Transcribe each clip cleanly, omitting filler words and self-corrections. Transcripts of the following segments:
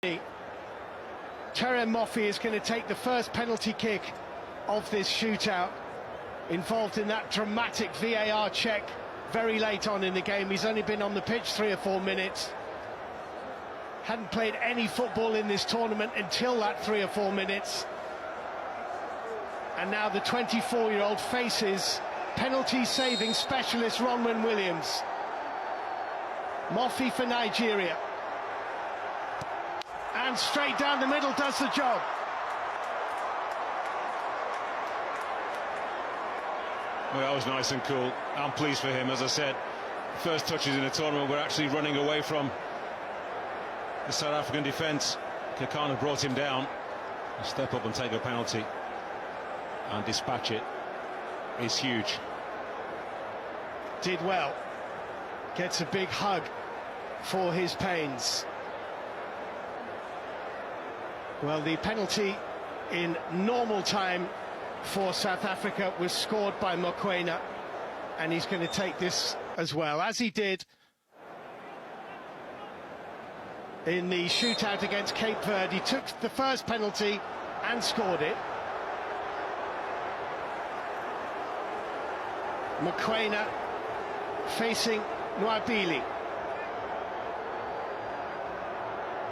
Terem Moffi is going to take the first penalty kick of this shootout, involved in that dramatic VAR check very late on in the game. He's only been on the pitch 3 or 4 minutes. Hadn't played any football in this tournament until that 3 or 4 minutes. And now the 24-year-old faces penalty-saving specialist Ronwen Williams. Moffi for Nigeria. And straight down the middle does the job. Well, that was nice and cool. I'm pleased for him. As I said, first touches in the tournament were actually running away from the South African defence. Kakana brought him down. Step up and take a penalty and dispatch it is huge. Did well. Gets a big hug for his pains. Well, the penalty in normal time for South Africa was scored by Mokoena, and he's going to take this as well, as he did in the shootout against Cape Verde. He took the first penalty and scored it. Mokoena facing Nwabili,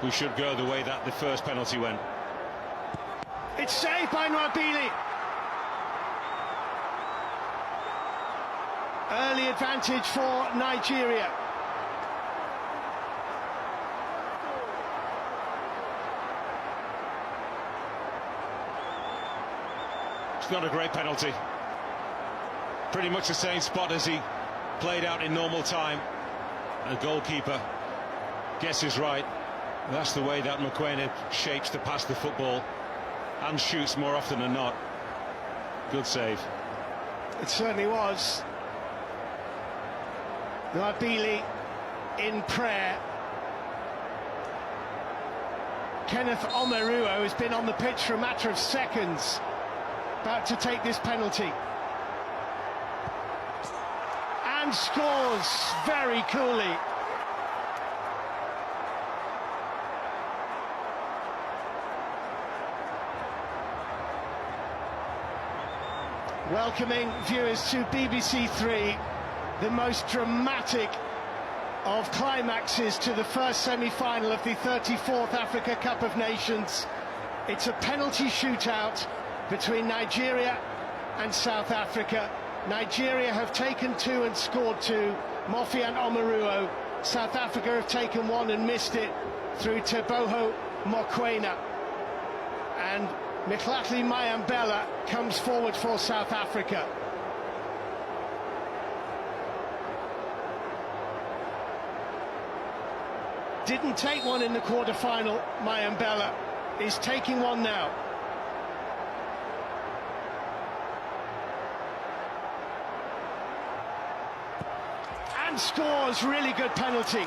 who should go the way that the first penalty went. It's saved by Nwabili. Early advantage for Nigeria. It's not a great penalty. Pretty much the same spot as he played out in normal time. The goalkeeper guesses right. That's the way that Mokoena shapes to pass the football and shoots more often than not. Good save. It certainly was. Nwabili in prayer. Kenneth Omeruo has been on the pitch for a matter of seconds, about to take this penalty. And scores very coolly. Welcoming viewers to BBC Three, the most dramatic of climaxes to the first semi-final of the 34th Africa Cup of Nations. It's a penalty shootout between Nigeria and South Africa. Nigeria have taken 2 and scored 2, Moffi and Omeruo. South Africa have taken 1 and missed it through Teboho Mokoena. And Mkhitaryan Mayambela comes forward for South Africa. Didn't take one in the quarter-final. Mayambela is taking one now. And scores. Really good penalty.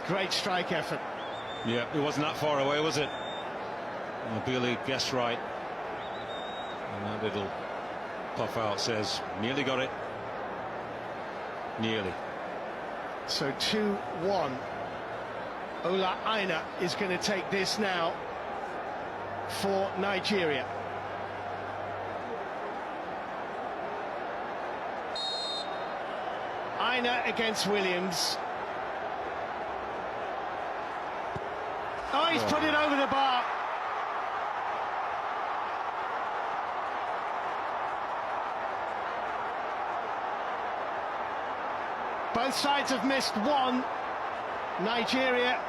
Great strike effort. Yeah, it wasn't that far away, was it? Billy guessed right. And that little puff out says, nearly got it. Nearly. So 2-1. Ola Aina is going to take this now for Nigeria. Aina against Williams. Oh, he's put it over the bar. Both sides have missed 1. Nigeria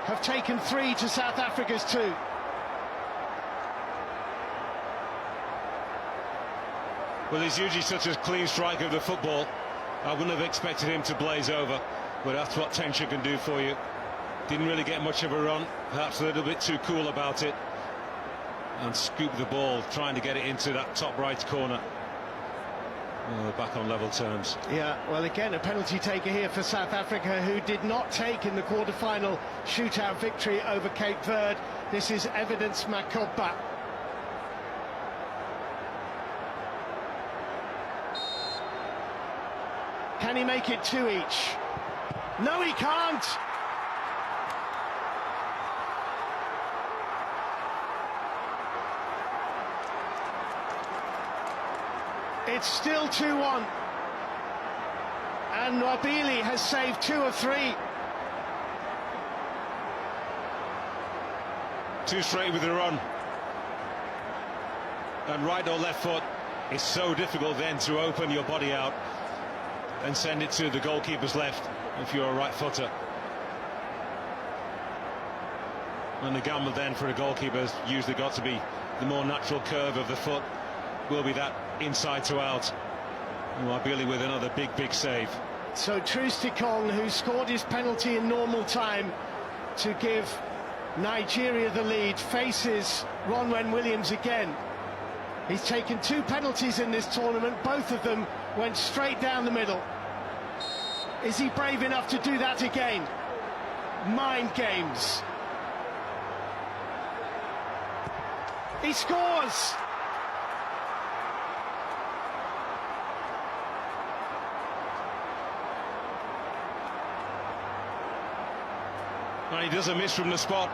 have taken 3 to South Africa's 2. Well, he's usually such a clean striker of the football. I wouldn't have expected him to blaze over, but that's what tension can do for you. Didn't really get much of a run, perhaps a little bit too cool about it, and scooped the ball, trying to get it into that top right corner. Back on level terms. Yeah, well, again, a penalty taker here for South Africa, who did not take in the quarter-final shootout victory over Cape Verde. This is Evidence Makopa. Can he make it 2 each? No, he can't. It's still 2-1. And Wabili has saved 2 of 3. Too straight with the run. And right or left foot, it's so difficult then to open your body out and send it to the goalkeeper's left if you're a right footer. And the gamble then for a goalkeeper has usually got to be the more natural curve of the foot, will be that inside to out. Wabili with another big save. So Troost-Ekong, who scored his penalty in normal time to give Nigeria the lead, faces Ronwen Williams again. He's taken 2 penalties in this tournament, both of them went straight down the middle. Is he brave enough to do that again? Mind games. He scores! And he doesn't miss from the spot.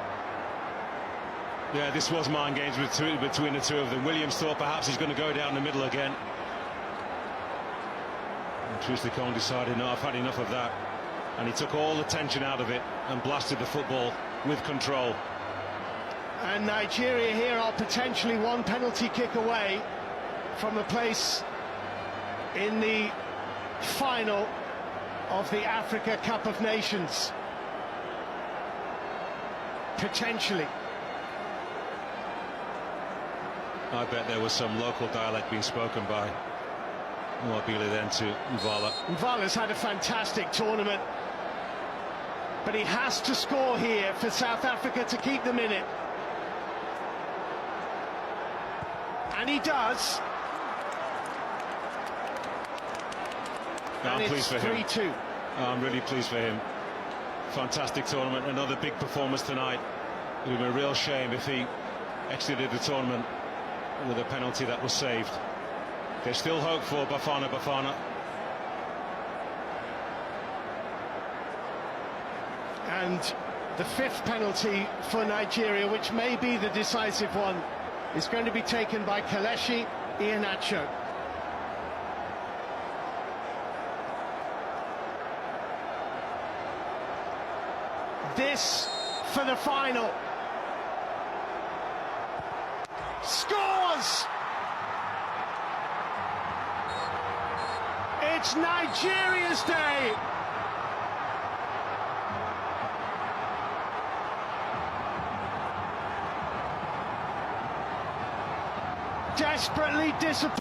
Yeah, this was mind games between the two of them. Williams thought perhaps he's going to go down the middle again. And Troost-Ekong decided, no, I've had enough of that. And he took all the tension out of it and blasted the football with control. And Nigeria here are potentially 1 penalty kick away from a place in the final of the Africa Cup of Nations. Potentially. I bet there was some local dialect being spoken by Wabili then to Mvala. Mvala's had a fantastic tournament, but he has to score here for South Africa to keep them in it. And he does. I'm pleased for him. 3-2. I'm really pleased for him. Fantastic tournament, another big performance tonight. It would be a real shame if he exited the tournament with a penalty that was saved. There's still hope for Bafana. And the 5th penalty for Nigeria, which may be the decisive one, is going to be taken by Kelechi Iheanacho. This for the final. Scores! It's Nigeria's day! Desperately disappointed.